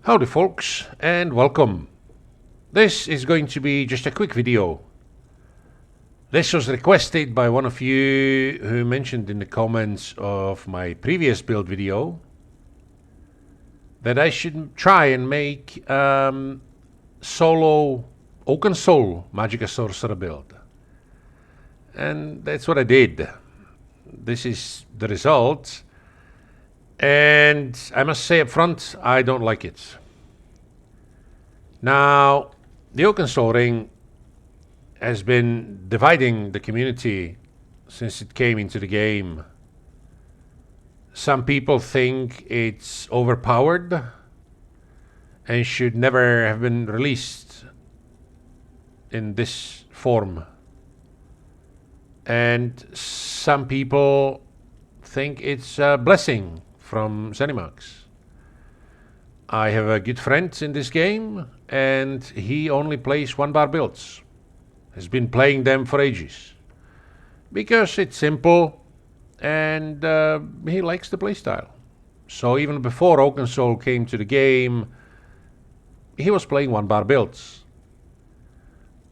Howdy folks, and welcome. This is going to be just a quick video. This was requested by one of you who mentioned in the comments of my previous build video that I should try and make solo Oakensoul magicka Sorcerer build. And that's what I did. This is the result. And I must say up front, I don't like it. Now, the Oakensoul ring has been dividing the community since it came into the game. Some people think it's overpowered and should never have been released in this form. And some people think it's a blessing from Zenimax. I have a good friend in this game, and he only plays one-bar builds. Has been playing them for ages because it's simple, and he likes the playstyle. So even before Oakensoul came to the game, he was playing one-bar builds,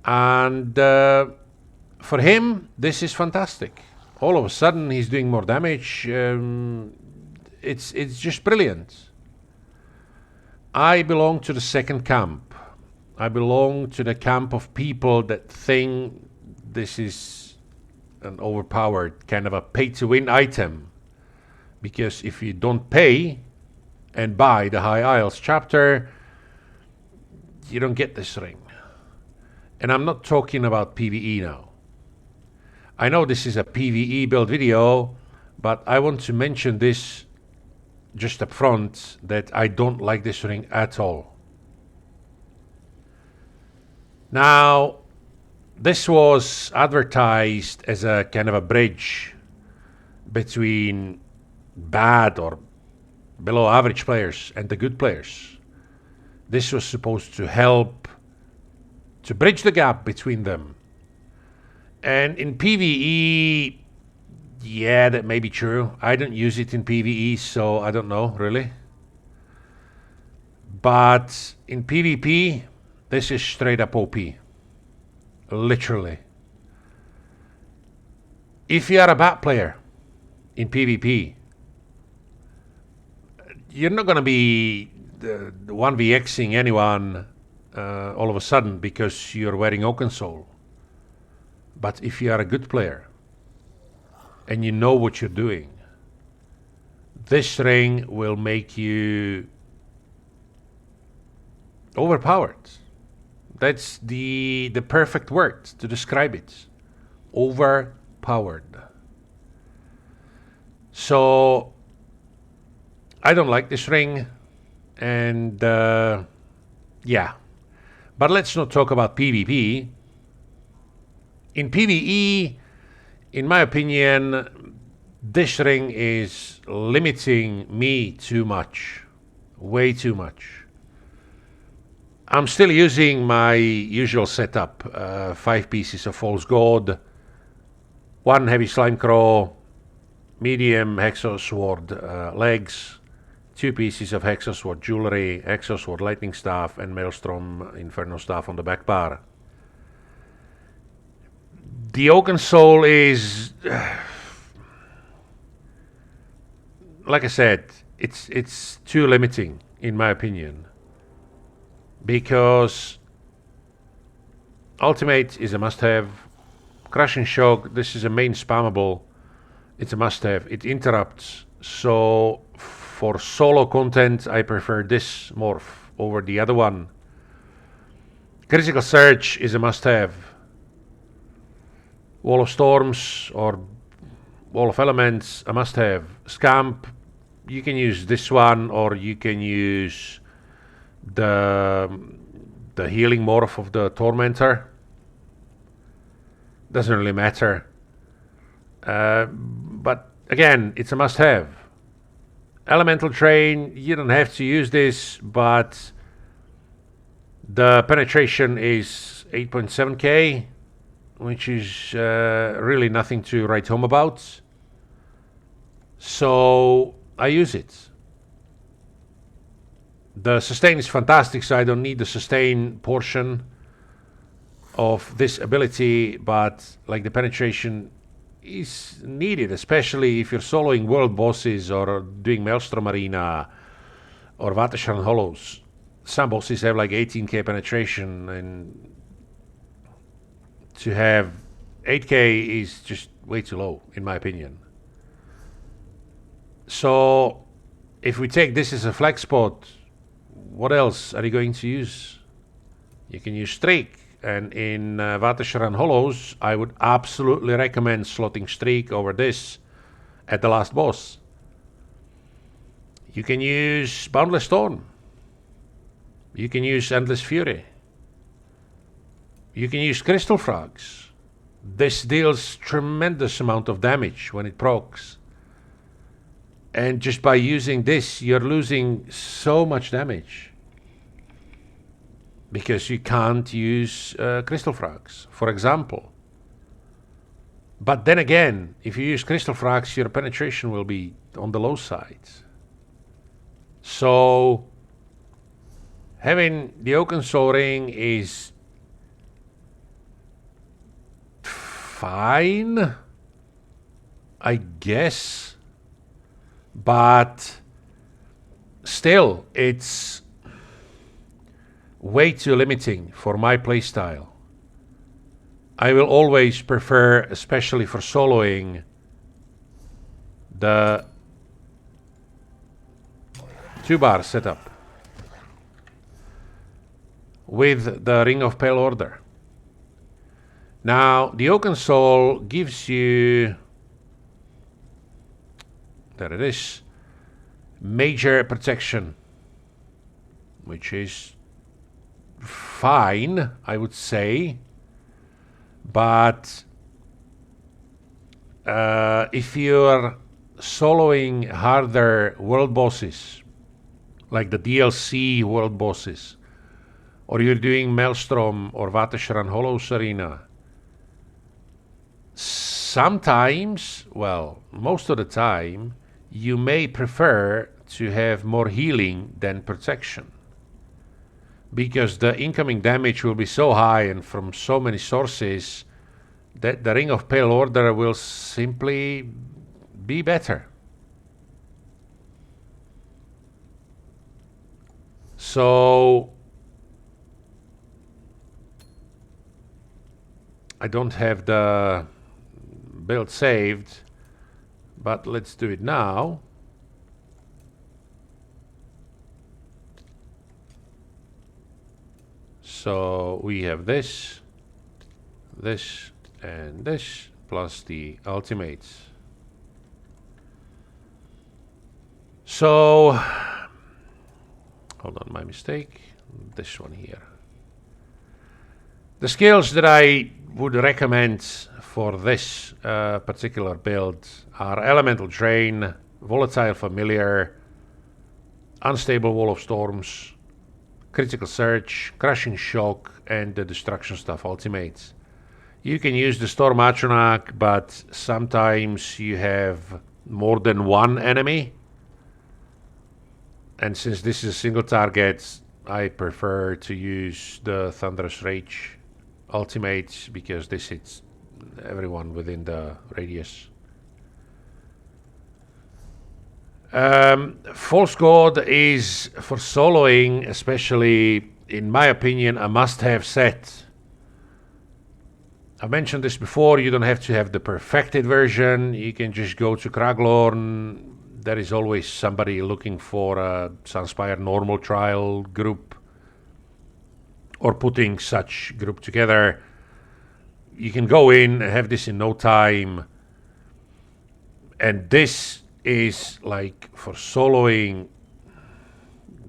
and for him, this is fantastic. All of a sudden, he's doing more damage. It's just brilliant. I belong to the second camp. I belong to the camp of people that think this is an overpowered kind of a pay-to-win item. Because if you don't pay and buy the High Isles chapter, you don't get this ring. And I'm not talking about PvE now. I know this is a PvE build video, but I want to mention this just up front, that I don't like this ring at all. Now, this was advertised as a kind of a bridge between bad or below average players and the good players. This was supposed to help to bridge the gap between them. And in PvE, yeah, that may be true. I don't use it in PvE, so I don't know, really. But in PvP, this is straight up OP. Literally. If you are a bad player in PvP, you're not going to be the 1vxing anyone all of a sudden because you're wearing Oakensoul. But if you are a good player, and you know what you're doing, this ring will make you overpowered. That's the perfect word to describe it. Overpowered. So I don't like this ring, and yeah. But let's not talk about PvP. In PvE, in my opinion, this ring is limiting me too much. Way too much. I'm still using my usual setup. 5 pieces of False God, 1 heavy slime crow, medium hexo sword legs, 2 pieces of hexo sword jewelry, hexo sword lightning staff, and maelstrom inferno staff on the back bar. The Oakensoul is, like I said, it's too limiting in my opinion, because ultimate is a must-have. Crush and shock, this is a main spammable. It's a must-have. It interrupts. So for solo content, I prefer this morph over the other one. Critical Surge is a must-have. Wall of Storms or Wall of Elements, a must-have. Scamp, you can use this one, or you can use the healing morph of the Tormentor. Doesn't really matter. But again, it's a must-have. Elemental Train, you don't have to use this, but the penetration is 8.7k. Which is really nothing to write home about. So I use it. The sustain is fantastic, so I don't need the sustain portion of this ability, but like the penetration is needed, especially if you're soloing world bosses or doing Maelstrom Arena or Vatasharan Hollows. Some bosses have like 18k penetration, and to have 8k is just way too low, in my opinion. So if we take this as a flex spot, what else are you going to use? You can use Streak, and in Vatasharan Hollows, I would absolutely recommend slotting Streak over this at the last boss. You can use Boundless Storm. You can use Endless Fury. You can use Crystal Frogs. This deals tremendous amount of damage when it procs. And just by using this, you're losing so much damage. Because you can't use Crystal Frogs, for example. But then again, if you use Crystal Frogs, your penetration will be on the low side. So having the Oakensoul ring is fine, I guess, but still it's way too limiting for my playstyle. I will always prefer, especially for soloing, the 2-bar setup with the Ring of Pale Order. Now, the Oakensoul gives you, there it is, major protection, which is fine, I would say, but if you're soloing harder world bosses, like the DLC world bosses, or you're doing Maelstrom or Vatasharan Hollows Arena, sometimes, well, most of the time, you may prefer to have more healing than protection, because the incoming damage will be so high and from so many sources that the Ring of Pale Order will simply be better. So I don't have the build saved, but let's do it now. So we have this, this, and this, plus the ultimates. So, hold on, my mistake. This one here. The skills that I would recommend for this particular build are Elemental Drain, Volatile Familiar, Unstable Wall of Storms, Critical Surge, Crushing Shock, and the Destruction Stuff ultimates. You can use the Storm Atronach, but sometimes you have more than one enemy. And since this is a single target, I prefer to use the Thunderous Rage ultimates, because this hits everyone within the radius. False God is, for soloing, especially in my opinion, a must-have set. I mentioned this before, you don't have to have the perfected version, you can just go to Kraglorn. There is always somebody looking for a Sunspire normal trial group, or putting such group together. You can go in and have this in no time, and this is like for soloing,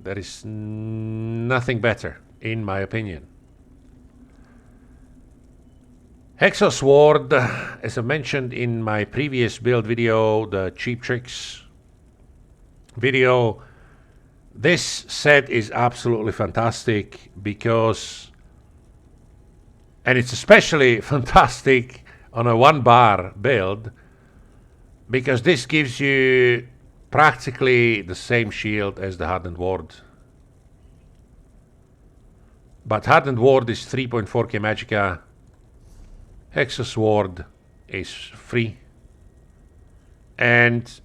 there is nothing better in my opinion. Hexo Sword, as I mentioned in my previous build video, the Cheap Tricks video, this set is absolutely fantastic because, and it's especially fantastic on a 1-bar build, because this gives you practically the same shield as the Hardened Ward. But Hardened Ward is 3.4k magicka. Hexo Sword is free. And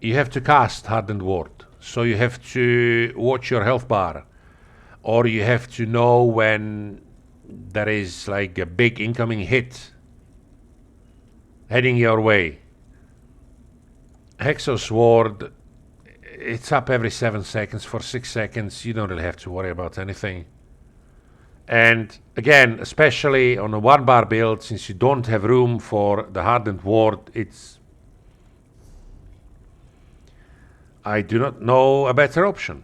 you have to cast Hardened Ward. So you have to watch your health bar. Or you have to know when there is like a big incoming hit heading your way. Hexo Sword, it's up every 7 seconds. For 6 seconds, you don't really have to worry about anything. And again, especially on a 1-bar build, since you don't have room for the Hardened Ward, I do not know a better option.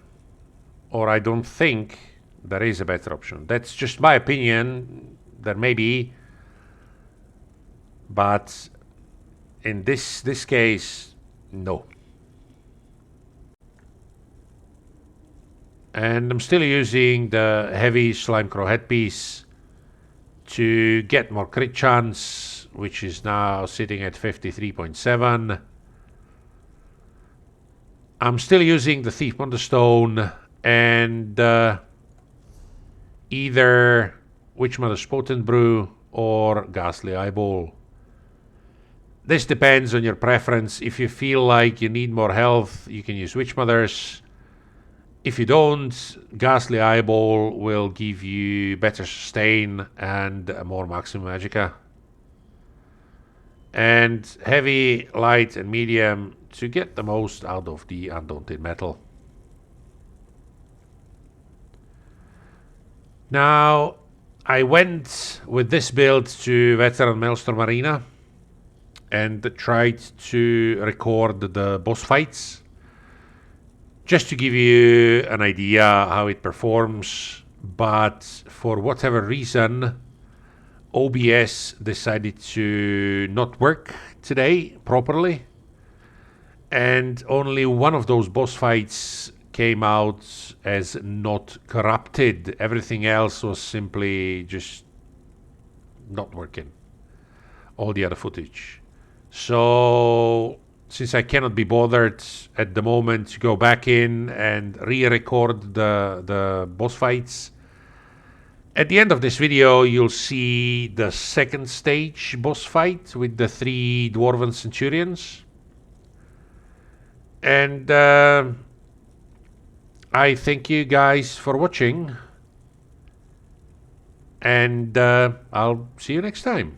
Or I don't think there is a better option. That's just my opinion. There may be. But in this case, no. And I'm still using the heavy Slimecrow headpiece to get more crit chance, which is now sitting at 53.7. I'm still using the Thief on the Stone and either Witchmother's Potent Brew or Ghastly Eyeball. This depends on your preference. If you feel like you need more health, you can use Witchmother's. If you don't, Ghastly Eyeball will give you better sustain and more maximum magicka. And heavy, light and medium to get the most out of the Undaunted Metal. Now, I went with this build to Veteran Maelstrom Arena and tried to record the boss fights, just to give you an idea how it performs. But for whatever reason, OBS decided to not work today properly, and only one of those boss fights came out as not corrupted. Everything else was simply just not working, all the other footage. So since I cannot be bothered at the moment to go back in and re-record the boss fights, at the end of this video you'll see the second stage boss fight with the 3 Dwarven Centurions. And I thank you guys for watching, and I'll see you next time.